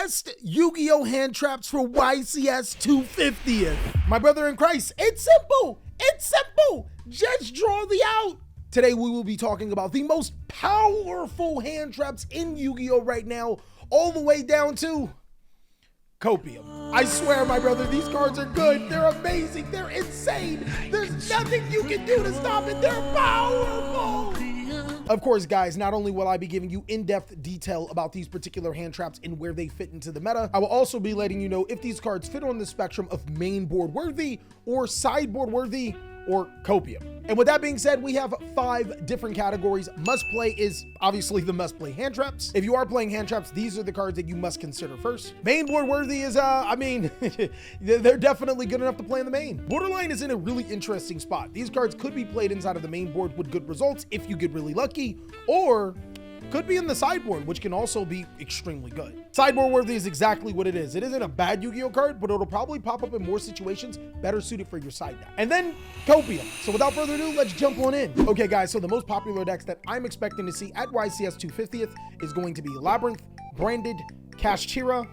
best Yu-Gi-Oh hand traps for YCS 250th. My brother in Christ, it's simple. It's simple. Just draw the out. Today we will be talking about the most powerful hand traps in Yu-Gi-Oh right now, all the way down to Copium. I swear, my brother, these cards are good. They're amazing. They're insane. There's nothing you can do to stop it. They're powerful. Of course, guys, not only will I be giving you in-depth detail about these particular hand traps and where they fit into the meta, I will also be letting you know if these cards fit on the spectrum of main board worthy or sideboard worthy or copium. And with that being said, we have 5 different categories. Must play is obviously the must play hand traps. If you are playing hand traps, these are the cards that you must consider first. Main board worthy is, I mean, they're definitely good enough to play in the main. Borderline is in a really interesting spot. These cards could be played inside of the main board with good results if you get really lucky, or could be in the sideboard, which can also be extremely good. Sideboard worthy is exactly what it is. It isn't a bad Yu-Gi-Oh card, but it'll probably pop up in more situations better suited for your side deck. And then Copium. So without further ado, let's jump on in. Okay, guys, so the most popular decks that I'm expecting to see at YCS 250th is going to be Labyrinth, Branded, Kashtira.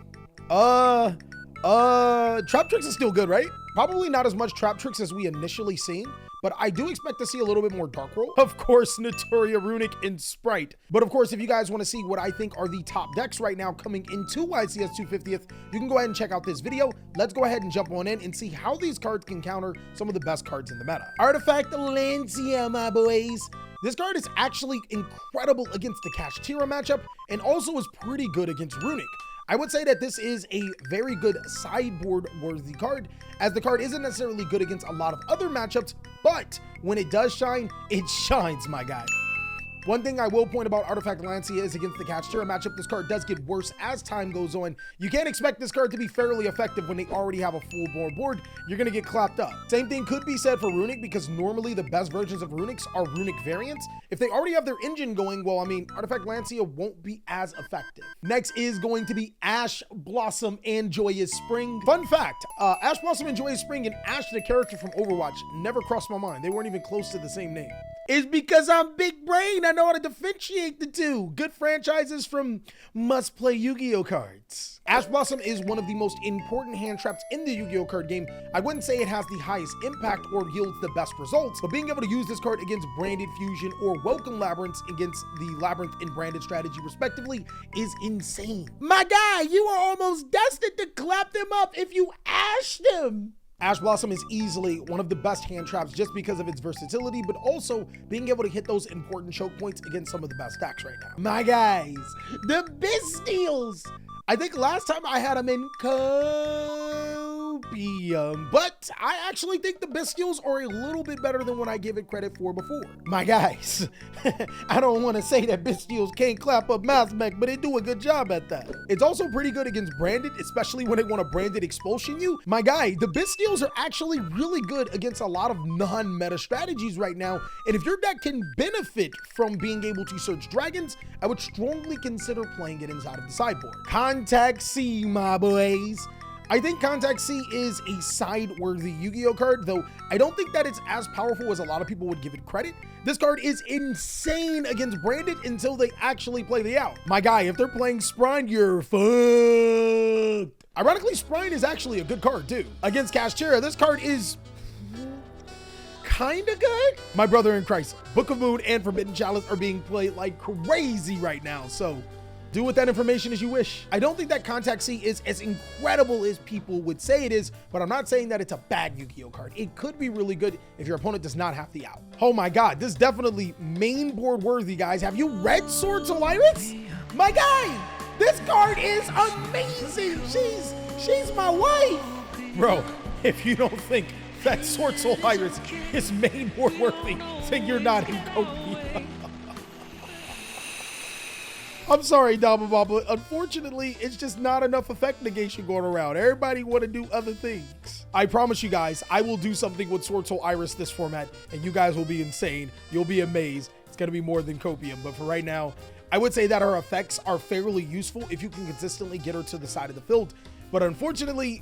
Trap Tricks is still good, right? Probably not as much Trap Tricks as we initially seen, but I do expect to see a little bit more Dark Roll. Of course, Notoria, Runic, and Sprite. But of course, if you guys want to see what I think are the top decks right now coming into YCS 250th, you can go ahead and check out this video. Let's go ahead and jump on in and see how these cards can counter some of the best cards in the meta. Artifact Lancia, my boys. This card is actually incredible against the Kashtira matchup and also is pretty good against Runic. I would say that this is a very good sideboard worthy card, as the card isn't necessarily good against a lot of other matchups, but when it does shine, it shines, my guy. One thing I will point about Artifact Lancia is against the Kashtira matchup, this card does get worse as time goes on. You can't expect this card to be fairly effective when they already have a full board. You're gonna get clapped up. Same thing could be said for Runic, because normally the best versions of Runics are Runic variants. If they already have their engine going, well, I mean, Artifact Lancia won't be as effective. Next is going to be Ash Blossom and Joyous Spring. Fun fact, Ash Blossom and Joyous Spring and Ash, the character from Overwatch, never crossed my mind. They weren't even close to the same name. It's because I'm big brain. I know how to differentiate the two. Good franchises from must play Yu-Gi-Oh cards. Ash Blossom is one of the most important hand traps in the Yu-Gi-Oh card game. I wouldn't say it has the highest impact or yields the best results, but being able to use this card against Branded Fusion or Welcome Labyrinths against the Labyrinth and Branded strategy respectively is insane. My guy, you are almost destined to clap them up if you ash them. Ash Blossom is easily one of the best hand traps just because of its versatility, but also being able to hit those important choke points against some of the best decks right now. My guys, the Bystials. I think last time I had them in Copium, but I actually think the Bystials are a little bit better than what I gave it credit for before. My guys, I don't want to say that Bystials can't clap up Mass Mech, but they do a good job at that. It's also pretty good against Branded, especially when they want to Branded Expulsion you. My guy, the Bystials are actually really good against a lot of non-meta strategies right now, and if your deck can benefit from being able to search dragons, I would strongly consider playing it inside of the sideboard. Contact C, my boys. I think Contact C is a side-worthy Yu-Gi-Oh card, though I don't think that it's as powerful as a lot of people would give it credit. This card is insane against Branded until they actually play the out. My guy, if they're playing Sprine, you're fucked. Ironically, Sprine is actually a good card too. Against Kashtira, this card is kinda good. My brother in Christ, Book of Moon and Forbidden Chalice are being played like crazy right now, so do with that information as you wish. I don't think that Contact C is as incredible as people would say it is, but I'm not saying that it's a bad Yu-Gi-Oh card. It could be really good if your opponent does not have the out. Oh my God, this is definitely main board worthy, guys. Have you read Sword Soul Iris? My guy, this card is amazing. She's my wife. Bro, if you don't think that Sword Soul Iris is main board worthy, then you're not in Copium. I'm sorry, Dama, but unfortunately, it's just not enough effect negation going around. Everybody want to do other things. I promise you guys, I will do something with Sword Soul Iris this format, and you guys will be insane. You'll be amazed. It's going to be more than Copium, but for right now, I would say that her effects are fairly useful if you can consistently get her to the side of the field. But unfortunately,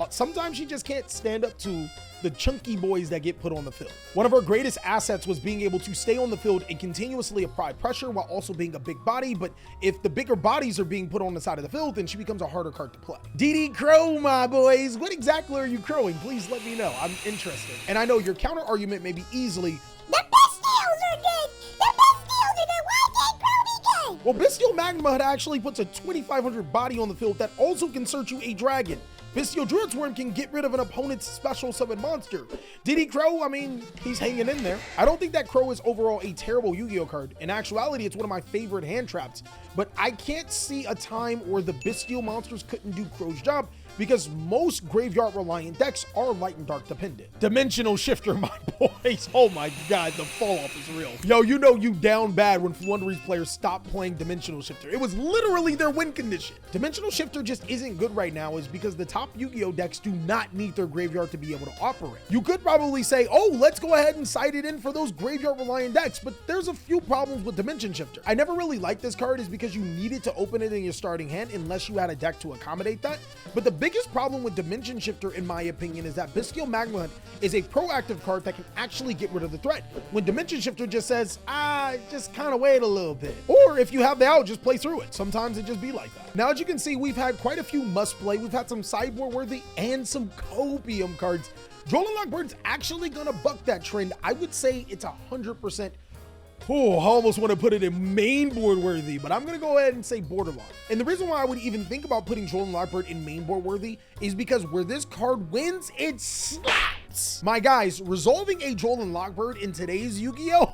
sometimes she just can't stand up to the chunky boys that get put on the field. One of her greatest assets was being able to stay on the field and continuously apply pressure while also being a big body. But if the bigger bodies are being put on the side of the field, then she becomes a harder card to play. DD Crow, my boys. What exactly are you crowing? Please let me know. I'm interested. And I know your counter argument may be easily, the Bestials are good. The Bestials are good. Why can't Crow be good? well, Bestial Magma actually puts a 2500 body on the field that also can search you a dragon. Bestial Druid's Worm can get rid of an opponent's special summon monster. Diddy Crow, I mean, he's hanging in there. I don't think that Crow is overall a terrible Yu-Gi-Oh card. In actuality, it's one of my favorite hand traps, but I can't see a time where the Bestial monsters couldn't do Crow's job because most graveyard reliant decks are light and dark dependent. Dimensional Shifter, my boys. Oh my God, the fall off is real. Yo, you know you down bad when Flundery's players stopped playing Dimensional Shifter. It was literally their win condition. Dimensional Shifter just isn't good right now is because the top Yu-Gi-Oh decks do not need their graveyard to be able to operate. You could probably say, oh, let's go ahead and side it in for those graveyard reliant decks, but there's a few problems with Dimension Shifter. I never really liked this card is because you needed to open it in your starting hand unless you had a deck to accommodate that. But the biggest problem with Dimension Shifter, in my opinion, is that Bestial Magma Hunt is a proactive card that can actually get rid of the threat. When Dimension Shifter just says, just kind of wait a little bit. Or if you have the out, just play through it. Sometimes it just be like that. Now, as you can see, we've had quite a few must play. We've had some sideboard worthy and some copium cards. Droll and Lockbird's actually gonna buck that trend. I would say it's 100%. Oh, I almost want to put it in main board worthy, but I'm going to go ahead and say borderline. And the reason why I would even think about putting Droll and Lockbird in main board worthy is because where this card wins, it slaps. My guys, resolving a Droll and Lockbird in today's Yu-Gi-Oh!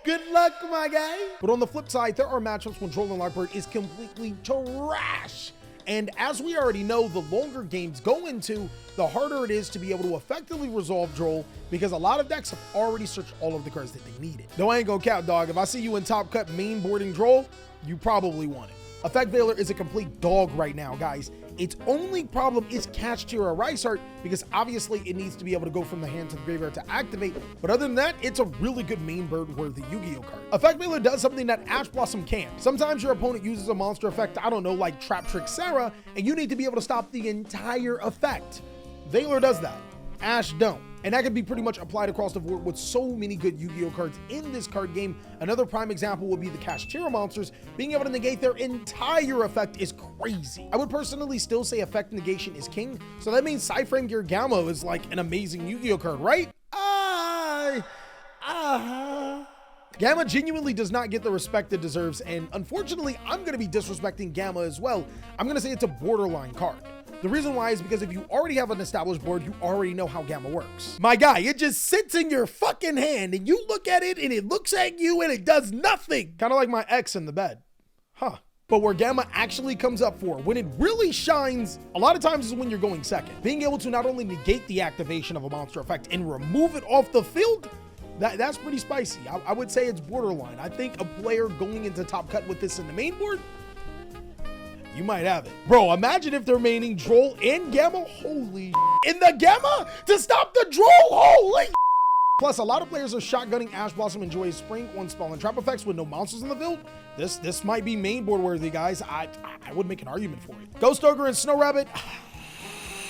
Good luck, my guy. But on the flip side, there are matchups when Droll and Lockbird is completely trash. And as we already know, the longer games go into, the harder it is to be able to effectively resolve Droll because a lot of decks have already searched all of the cards that they needed. Though I ain't gonna count, dog. If I see you in top cut main boarding Droll, you probably want it. Effect Veiler is a complete dog right now, guys. Its only problem is Catch Tier or Rice Art because obviously it needs to be able to go from the hand to the graveyard to activate. But other than that, it's a really good main bird worthy Yu-Gi-Oh card. Effect Veiler does something that Ash Blossom can't. Sometimes your opponent uses a monster effect, I don't know, like Trap Trick Sarah, and you need to be able to stop the entire effect. Veiler does that. Ash don't. And that can be pretty much applied across the board with so many good Yu-Gi-Oh cards in this card game. Another prime example would be the Kashtira monsters. Being able to negate their entire effect is crazy. I would personally still say effect negation is king. So that means Cyframe Gear Gamma is like an amazing Yu-Gi-Oh card, right? Gamma genuinely does not get the respect it deserves. And unfortunately, I'm going to be disrespecting Gamma as well. I'm going to say it's a borderline card. The reason why is because if you already have an established board, you already know how Gamma works. My guy, it just sits in your fucking hand and you look at it and it looks at you and it does nothing. Kind of like my ex in the bed. Huh. But where Gamma actually comes up for, when it really shines, a lot of times is when you're going second. Being able to not only negate the activation of a monster effect and remove it off the field, that's pretty spicy. I would say it's borderline. I think a player going into top cut with this in the main board, you might have it. Bro, imagine if they're maining Droll and Gamma. Holy in the Gamma to stop the Droll. Holy Plus, a lot of players are shotgunning Ash Blossom and Joy's Spring on spell and trap effects with no monsters in the field. This might be main board worthy, guys. I would make an argument for it. Ghost Ogre and Snow Rabbit.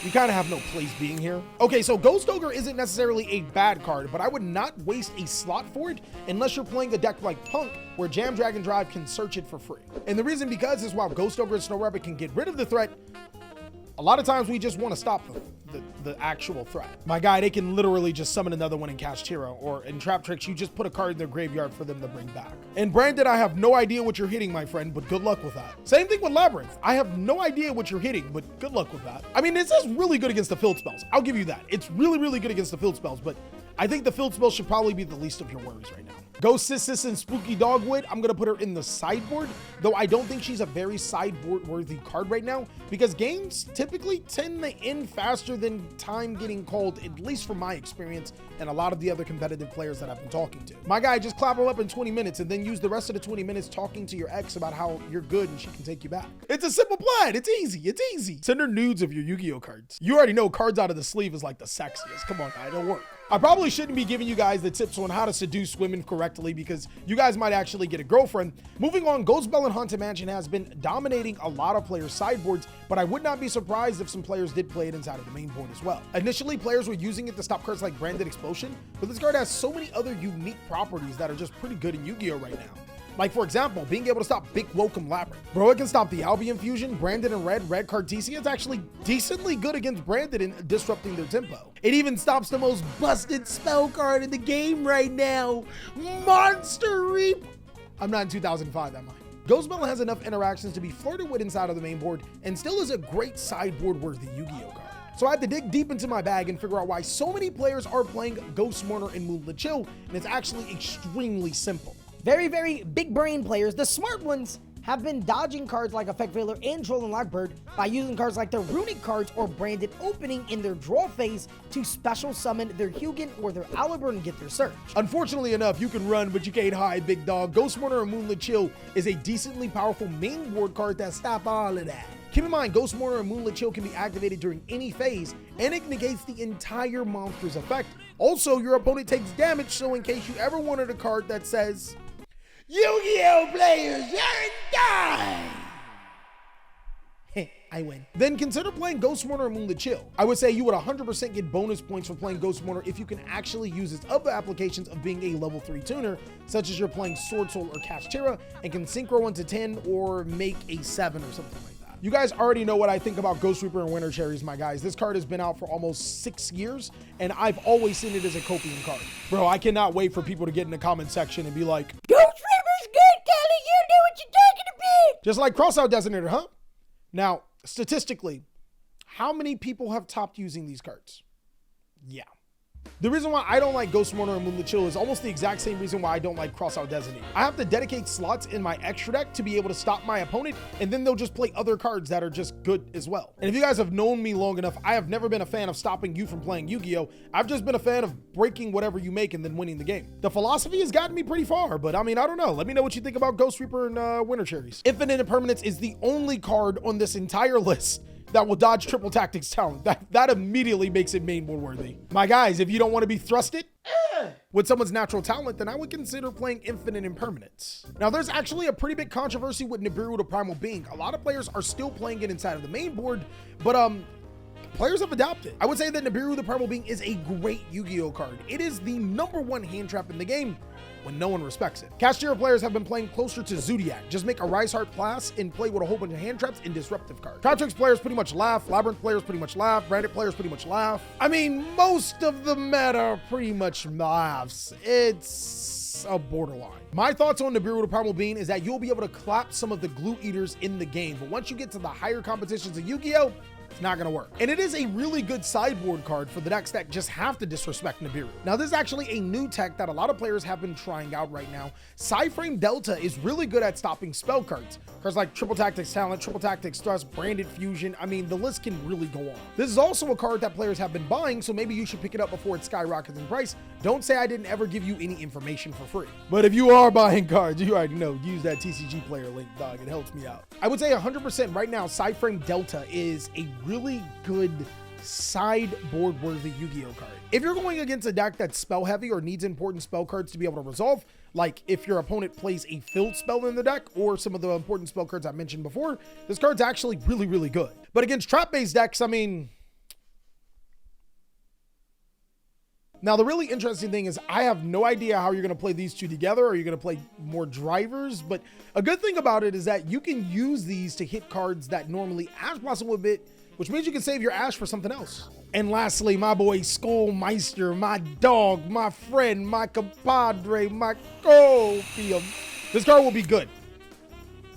You kind of have no place being here. Okay, so Ghost Ogre isn't necessarily a bad card, but I would not waste a slot for it unless you're playing a deck like Punk, where Jam Dragon Drive can search it for free. And the reason because is while Ghost Ogre and Snow Rabbit can get rid of the threat, a lot of times we just want to stop the actual threat. My guy, they can literally just summon another one in Kashtira, or in Trap Tricks, you just put a card in their graveyard for them to bring back. And Brandon, I have no idea what you're hitting, my friend, but good luck with that. Same thing with Labyrinth. I have no idea what you're hitting, but good luck with that. I mean, this is really good against the field spells. I'll give you that. It's really, really good against the field spells, but I think the field spells should probably be the least of your worries right now. Ghost Sis and Spooky Dogwood, I'm going to put her in the sideboard, though I don't think she's a very sideboard-worthy card right now, because games typically tend to end faster than time getting called, at least from my experience and a lot of the other competitive players that I've been talking to. My guy, just clap her up in 20 minutes and then use the rest of the 20 minutes talking to your ex about how you're good and she can take you back. It's a simple plan. It's easy. It's easy. Send her nudes of your Yu-Gi-Oh cards. You already know cards out of the sleeve is like the sexiest. Come on, guy, it'll work. I probably shouldn't be giving you guys the tips on how to seduce women correctly because you guys might actually get a girlfriend. Moving on, Ghost Bell and Haunted Mansion has been dominating a lot of players' sideboards, but I would not be surprised if some players did play it inside of the main board as well. Initially, players were using it to stop cards like Branded Explosion, but this card has so many other unique properties that are just pretty good in Yu-Gi-Oh right now. Like, for example, being able to stop Big Welcome Labyrinth. Bro, it can stop the Albion Fusion, Branded and Red card TC. It's actually decently good against Branded in disrupting their tempo. It even stops the most busted spell card in the game right now, Monster Reap. I'm not in 2005, am I? Ghost Bell has enough interactions to be flirted with inside of the main board and still is a great sideboard-worthy Yu-Gi-Oh card. So I had to dig deep into my bag and figure out why so many players are playing Ghost Mourner and Moonlit Chill, and it's actually extremely simple. Very, very big brain players, the smart ones, have been dodging cards like Effect Veiler and Troll and Lockbird by using cards like their Runic cards or Branded Opening in their draw phase to special summon their Hugin or their Aliburn and get their search. Unfortunately enough, you can run, but you can't hide, big dog. Ghost Mourner and Moonlit Chill is a decently powerful main board card that stop all of that. Keep in mind, Ghost Mourner and Moonlit Chill can be activated during any phase, and it negates the entire monster's effect. Also, your opponent takes damage, so in case you ever wanted a card that says, Yu-Gi-Oh players, you're done! I win. Then consider playing Ghost Mourner and Moonlit Chill. I would say you would 100% get bonus points for playing Ghost Mourner if you can actually use its other applications of being a level 3 tuner, such as you're playing Sword Soul or Kashtira, and can synchro into 10 or make a 7 or something like that. You guys already know what I think about Ghost Reaper and Winter Cherries, my guys. This card has been out for almost 6 years, and I've always seen it as a copium card. Bro, I cannot wait for people to get in the comment section and be like, Ghost Reaper's good, Kelly. You know what you're talking about. Just like Crossout Designator, huh? Now, statistically, how many people have topped using these cards? Yeah. The reason why I don't like Ghost Mourner and Moonlit Chill is almost the exact same reason why I don't like Crossout Designator. I have to dedicate slots in my extra deck to be able to stop my opponent, and then they'll just play other cards that are just good as well. And if you guys have known me long enough, I have never been a fan of stopping you from playing Yu-Gi-Oh! I've just been a fan of breaking whatever you make and then winning the game. The philosophy has gotten me pretty far, but I mean, I don't know. Let me know what you think about Ghost Reaper and Winter Cherries. Infinite Impermanence is the only card on this entire list that will dodge Triple Tactics talent. That immediately makes it main board worthy. My guys, if you don't want to be thrusted with someone's natural talent, then I would consider playing Infinite Impermanence. Now, there's actually a pretty big controversy with Nibiru the Primal Being. A lot of players are still playing it inside of the main board, but players have adapted. I would say that Nibiru the Primal Being is a great Yu-Gi-Oh card. It is the #1 hand trap in the game when no one respects it. Kashtira players have been playing closer to Zodiac. Just make a Rise Heart Class and play with a whole bunch of hand traps and disruptive cards. Traptrix players pretty much laugh. Labyrinth players pretty much laugh. Branded players pretty much laugh. I mean, most of the meta pretty much laughs. It's a borderline. My thoughts on Nibiru the Primal Being is that you'll be able to clap some of the glue eaters in the game, but once you get to the higher competitions of Yu-Gi-Oh, it's not gonna work. And it is a really good sideboard card for the decks that just have to disrespect Nibiru. Now, this is actually a new tech that a lot of players have been trying out right now. Psyframe Delta is really good at stopping spell cards. Cards like Triple Tactics Talent, Triple Tactics Thrust, Branded Fusion. I mean, the list can really go on. This is also a card that players have been buying, so maybe you should pick it up before it skyrockets in price. Don't say I didn't ever give you any information for free. But if you are buying cards, you already know, use that TCG player link, dog. It helps me out. I would say 100% right now, Psyframe Delta is a really good sideboard worthy Yu-Gi-Oh card. If you're going against a deck that's spell heavy or needs important spell cards to be able to resolve, like if your opponent plays a filled spell in the deck or some of the important spell cards I mentioned before, this card's actually really, really good. But against trap-based decks, I mean, now, the really interesting thing is I have no idea how you're going to play these two together, or you're going to play more drivers, but a good thing about it is that you can use these to hit cards that normally Ash Blossom would hit, which means you can save your Ash for something else. And lastly, my boy Skullmeister, my dog, my friend, my compadre, my copium. This card will be good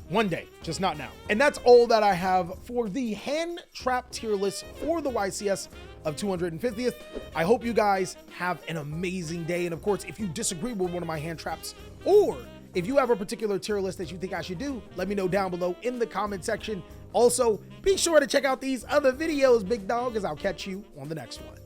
one day, just not now. And that's all that I have for the hand trap tier list for the YCS of 250th. I hope you guys have an amazing day. And of course, if you disagree with one of my hand traps, or if you have a particular tier list that you think I should do, let me know down below in the comment section. Also, be sure to check out these other videos, big dog, as I'll catch you on the next one.